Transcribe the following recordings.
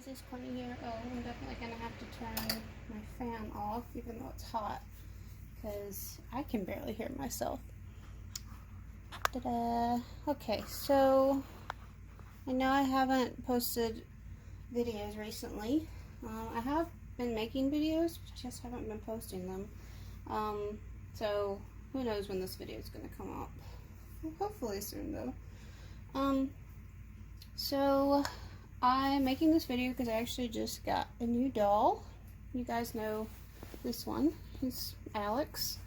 this corner here. Oh, I'm definitely going to have to turn my fan off even though it's hot because I can barely hear myself. Ta-da! Okay, so I know I haven't posted videos recently. I have been making videos, but I just haven't been posting them. So who knows when this video is going to come out. Well, hopefully soon though. So I'm making this video because I actually just got a new doll. You guys know this one. He's Alex,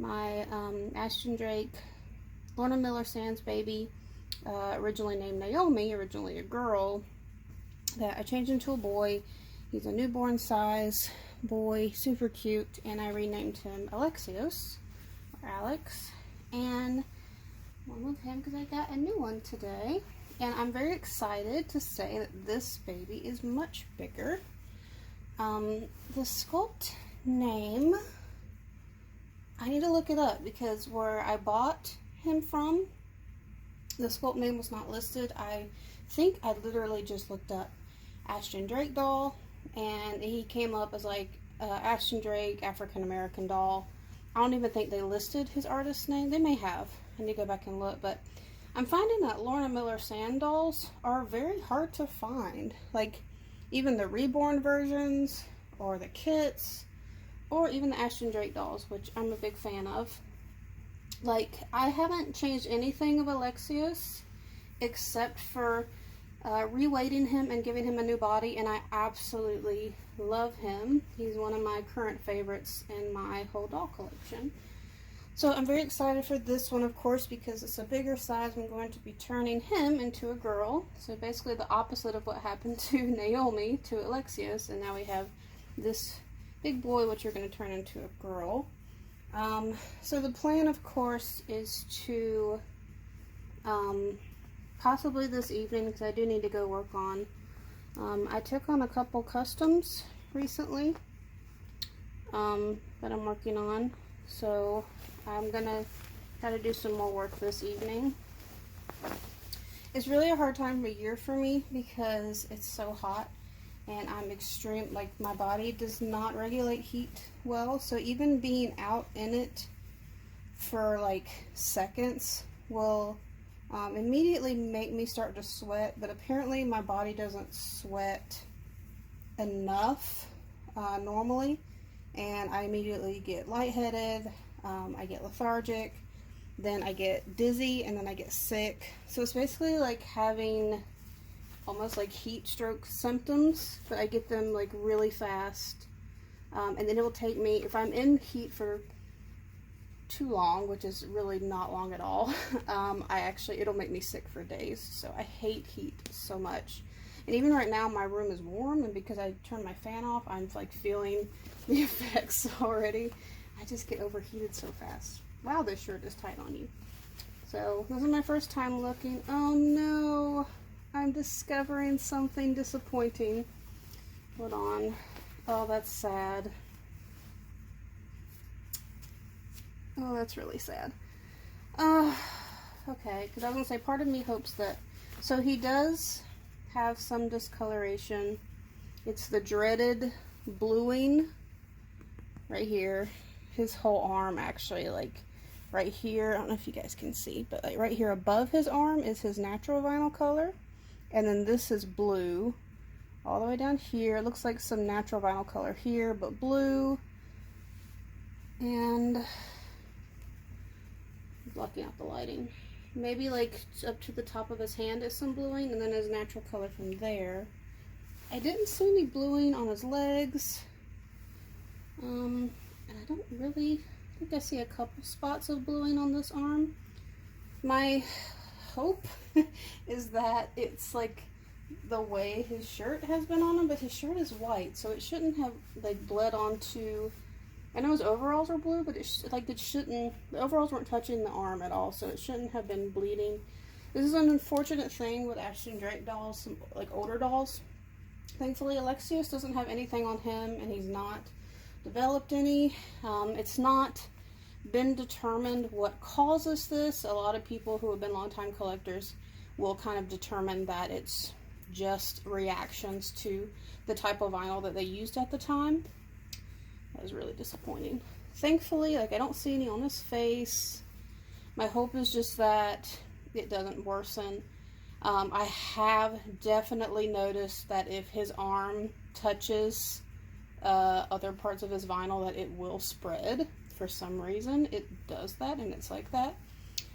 my Ashton Drake, Lorna Miller Sands baby, originally named Naomi, originally a girl, that I changed into a boy. He's a newborn size boy, super cute, and I renamed him Alexios, or Alex, and one with him because I got a new one today. And I'm very excited to say that this baby is much bigger. The sculpt name, I need to look it up because where I bought him from, the sculpt name was not listed. I think I literally just looked up Ashton Drake doll, and he came up as like Ashton Drake African American doll. I don't even think they listed his artist name. They may have. I need to go back and look, but I'm finding that Lorna Miller Sand dolls are very hard to find. Like, even the reborn versions, or the kits, or even the Ashton Drake dolls, which I'm a big fan of. Like, I haven't changed anything of Alexios, except for reweighting him and giving him a new body, and I absolutely love him. He's one of my current favorites in my whole doll collection. So I'm very excited for this one, of course, because it's a bigger size. I'm going to be turning him into a girl. So basically the opposite of what happened to Naomi, to Alexios. And now we have this big boy, which you're going to turn into a girl. So the plan, of course, is to possibly this evening, because I do need to go work on. I took on a couple customs recently that I'm working on. So I'm gonna try to do some more work this evening. It's really a hard time of year for me because it's so hot and I'm extreme, like my body does not regulate heat well. So even being out in it for like seconds will immediately make me start to sweat, but apparently my body doesn't sweat enough normally, and I immediately get lightheaded, I get lethargic, then I get dizzy, and then I get sick. So it's basically like having almost like heat stroke symptoms, but I get them like really fast, and then it will take me, if I'm in heat for too long, which is really not long at all, it'll make me sick for days. So I hate heat so much. And even right now my room is warm, and because I turned my fan off, I'm like feeling the effects already. I just get overheated so fast. Wow, this shirt is tight on you. So this is my first time looking. Oh no, I'm discovering something disappointing. Hold on. Oh, that's sad. Oh, that's really sad. Okay, because I was going to say, part of me hopes that, so he does have some discoloration. It's the dreaded bluing right here. His whole arm, actually, like right here, I don't know if you guys can see, but like right here above his arm is his natural vinyl color, and then this is blue all the way down here. It looks like some natural vinyl color here, but blue, and blocking out the lighting. Maybe like up to the top of his hand is some bluing, and then his natural color from there. I didn't see any bluing on his legs. And I don't really think I see a couple spots of bluing on this arm. My hope is that it's like the way his shirt has been on him, but his shirt is white, so it shouldn't have like bled onto. I know his overalls are blue, but the overalls weren't touching the arm at all, so it shouldn't have been bleeding. This is an unfortunate thing with Ashton Drake dolls, some, like older dolls. Thankfully, Alexios doesn't have anything on him, and he's not developed any. It's not been determined what causes this. A lot of people who have been longtime collectors will kind of determine that it's just reactions to the type of vinyl that they used at the time. That was really disappointing. Thankfully, like, I don't see any on his face. My hope is just that it doesn't worsen. I have definitely noticed that if his arm touches other parts of his vinyl, that it will spread. For some reason, it does that, and it's like that.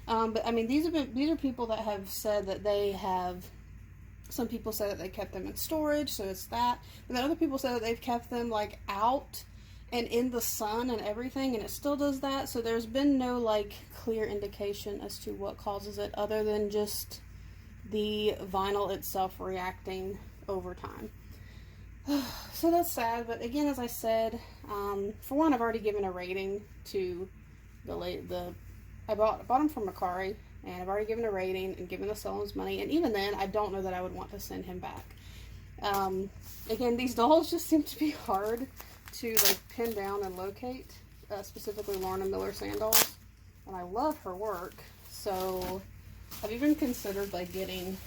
But I mean, these are people that have said that they have. Some people say that they kept them in storage, so it's that. But then other people say that they've kept them like out and in the sun and everything, and it still does that. So there's been no like clear indication as to what causes it, other than just the vinyl itself reacting over time. So that's sad. But again, as I said, for one, I've already given a rating to I bought them from McCrory, and I've already given a rating and given the sellers money, and even then I don't know that I would want to send him back. Again, these dolls just seem to be hard to like pin down and locate, specifically Lorna Miller Sandals, and I love her work. So I've even considered like getting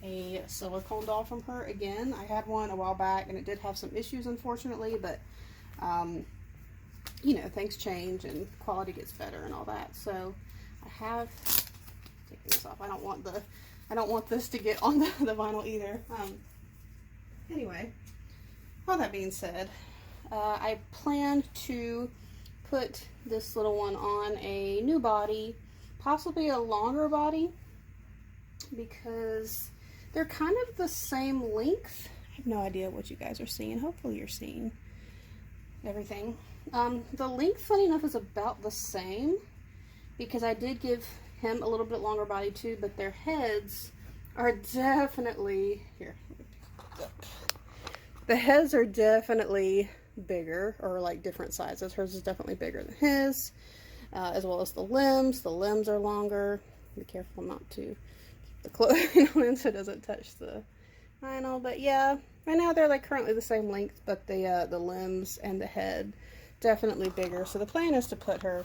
a silicone doll from her again. I had one a while back and it did have some issues, unfortunately, but you know, things change and quality gets better and all that. So I have take this off. I don't want this to get on the vinyl either. Anyway, all that being said, I plan to put this little one on a new body, possibly a longer body, because they're kind of the same length. I have no idea what you guys are seeing. Hopefully you're seeing everything. The length, funny enough, is about the same, because I did give him a little bit longer body too, but their heads are definitely, here, the heads are definitely bigger, or like different sizes. Hers is definitely bigger than his, as well as the limbs. The limbs are longer. Be careful not to keep the clothing on so it doesn't touch the vinyl. But yeah, right now they're like currently the same length, but the limbs and the head definitely bigger. So the plan is to put her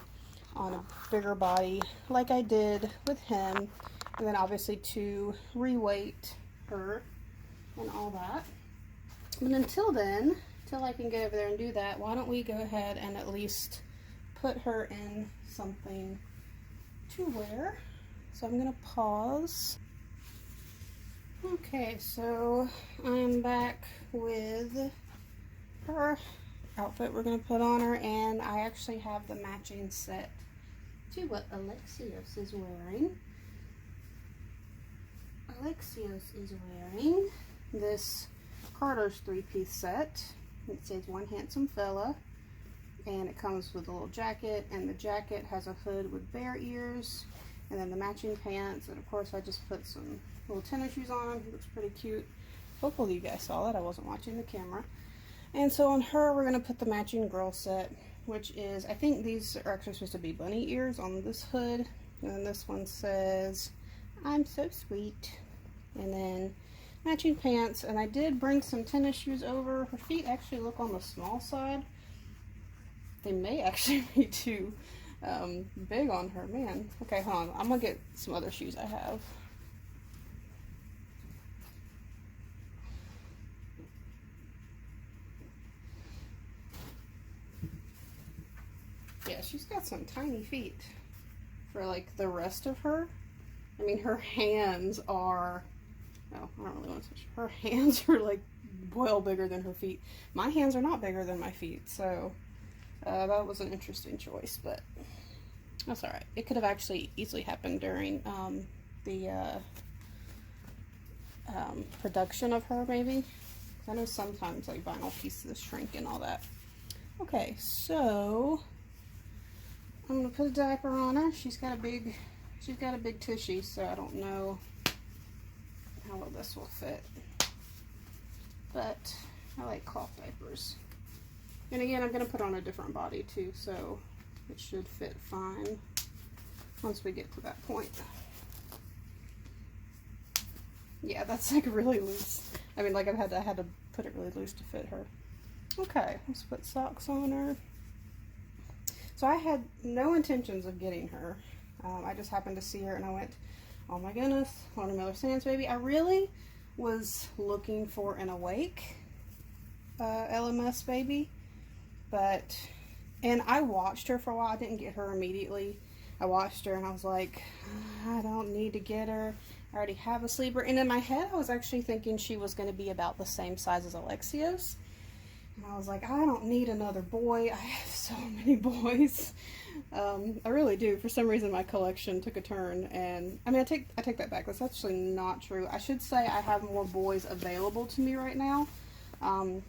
on a bigger body like I did with him, and then obviously to reweight her and all that. But until then, till I can get over there and do that, why don't we go ahead and at least put her in something to wear. So I'm gonna pause. Okay, so I'm back with her outfit we're gonna put on her, and I actually have the matching set to what Alexios is wearing. Alexios is wearing this Carter's 3-piece set. It says One Handsome Fella, and it comes with a little jacket, and the jacket has a hood with bear ears, and then the matching pants, and of course I just put some little tennis shoes on. It looks pretty cute. Hopefully you guys saw that. I wasn't watching the camera. And so on her, we're going to put the matching girl set, which is, I think these are actually supposed to be bunny ears on this hood. And then this one says, I'm so sweet. And then matching pants. And I did bring some tennis shoes over. Her feet actually look on the small side. They may actually be too big on her. Man. Okay, hold on. I'm going to get some other shoes I have. Yeah, she's got some tiny feet for like the rest of her. I mean, her hands are, oh, I don't really want to touch her. Her hands are like well bigger than her feet. My hands are not bigger than my feet, so that was an interesting choice, but that's alright. It could have actually easily happened during the production of her, maybe. I know sometimes like vinyl pieces shrink and all that. Okay, so I'm gonna put a diaper on her. She's got a big tushy, so I don't know how well this will fit. But I like cloth diapers. And again, I'm gonna put on a different body too, so it should fit fine once we get to that point. Yeah, that's like really loose. I mean, like I had to put it really loose to fit her. Okay, let's put socks on her. So I had no intentions of getting her. I just happened to see her and I went, oh my goodness, Lorna Miller Sands baby. I really was looking for an awake LMS baby, and I watched her for a while. I didn't get her immediately. I watched her and I was like, I don't need to get her. I already have a sleeper. And in my head, I was actually thinking she was going to be about the same size as Alexios. And I was like, I don't need another boy. I have so many boys. I really do. For some reason, my collection took a turn. And I mean, I take that back. That's actually not true. I should say I have more boys available to me right now.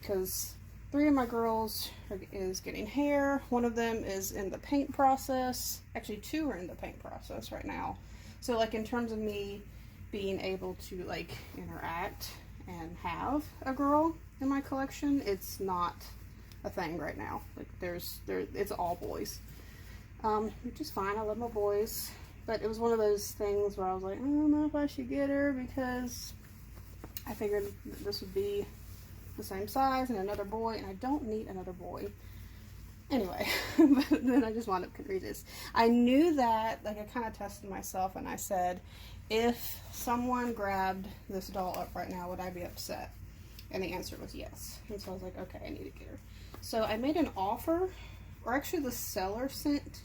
Because 3 of my girls is getting hair. 1 of them is in the paint process. Actually, 2 are in the paint process right now. So, like, in terms of me being able to, like, interact and have a girl in my collection, it's not a thing right now. Like, it's all boys. Which is fine. I love my boys. But it was one of those things where I was like, I don't know if I should get her, because I figured this would be the same size and another boy, and I don't need another boy. Anyway, but then I just wound up reading this. I knew that, like, I kind of tested myself, and I said, if someone grabbed this doll up right now, would I be upset? And the answer was yes. And so I was like, okay, I need to get her. So I made an offer, or actually the seller sent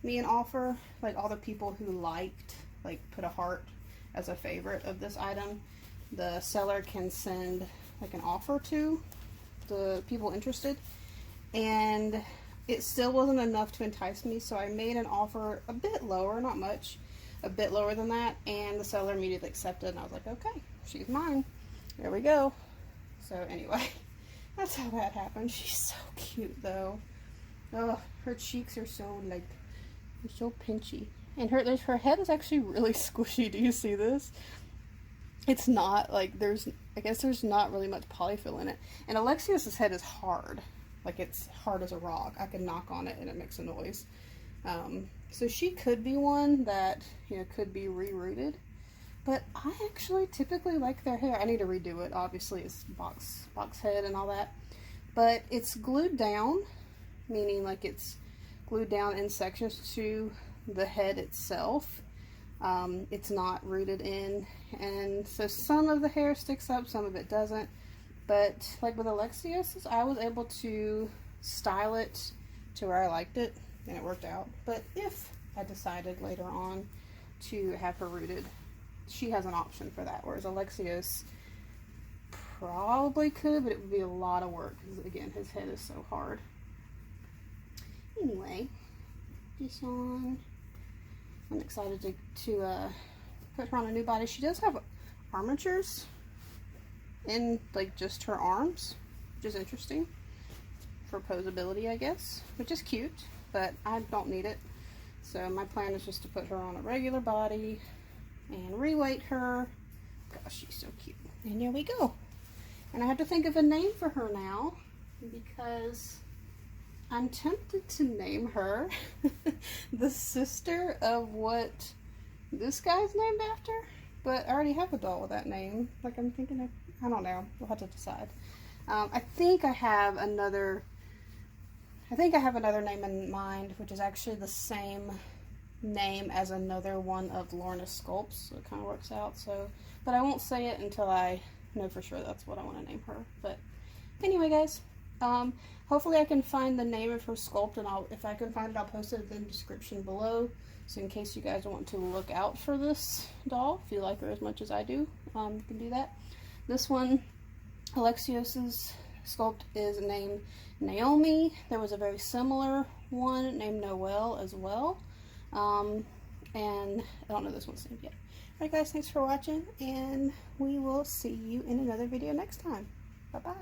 me an offer, like all the people who liked, like, put a heart as a favorite of this item. The seller can send like an offer to the people interested, and it still wasn't enough to entice me, so I made an offer a bit lower, not much, a bit lower than that, and the seller immediately accepted, and I was like, okay, she's mine. There we go. So anyway, that's how that happened. She's so cute though. Oh, her cheeks are so, like, they're so pinchy, and her head is actually really squishy. Do you see this? It's not, like, I guess there's not really much polyfill in it. And Alexios' head is hard. Like, it's hard as a rock. I can knock on it and it makes a noise. So she could be one that, you know, could be re-rooted. But I actually typically like their hair. I need to redo it. Obviously, it's box head and all that. But it's glued down, meaning, like, it's glued down in sections to the head itself. It's not rooted in, and so some of the hair sticks up, some of it doesn't. But like with Alexios, I was able to style it to where I liked it, and it worked out. But if I decided later on to have her rooted, she has an option for that, whereas Alexios probably could, but it would be a lot of work, because again, his head is so hard. Anyway, Deshawn, I'm excited to put her on a new body. She does have armatures in, like, just her arms, which is interesting for posability, I guess, which is cute, but I don't need it. So my plan is just to put her on a regular body and reweight her. Gosh, she's so cute. And there we go. And I have to think of a name for her now, because I'm tempted to name her the sister of what this guy's named after, but I already have a doll with that name. Like, I'm thinking of, I don't know, we'll have to decide. I think I have another name in mind, which is actually the same name as another one of Lorna's sculpts, so it kind of works out. So, but I won't say it until I know for sure that's what I want to name her. But anyway, guys, hopefully I can find the name of her sculpt, and if I can find it, I'll post it in the description below. So in case you guys want to look out for this doll, if you like her as much as I do, you can do that. This one, Alexios's sculpt, is named Naomi. There was a very similar one named Noelle as well. And I don't know this one's name yet. Alright guys, thanks for watching, and we will see you in another video next time. Bye-bye.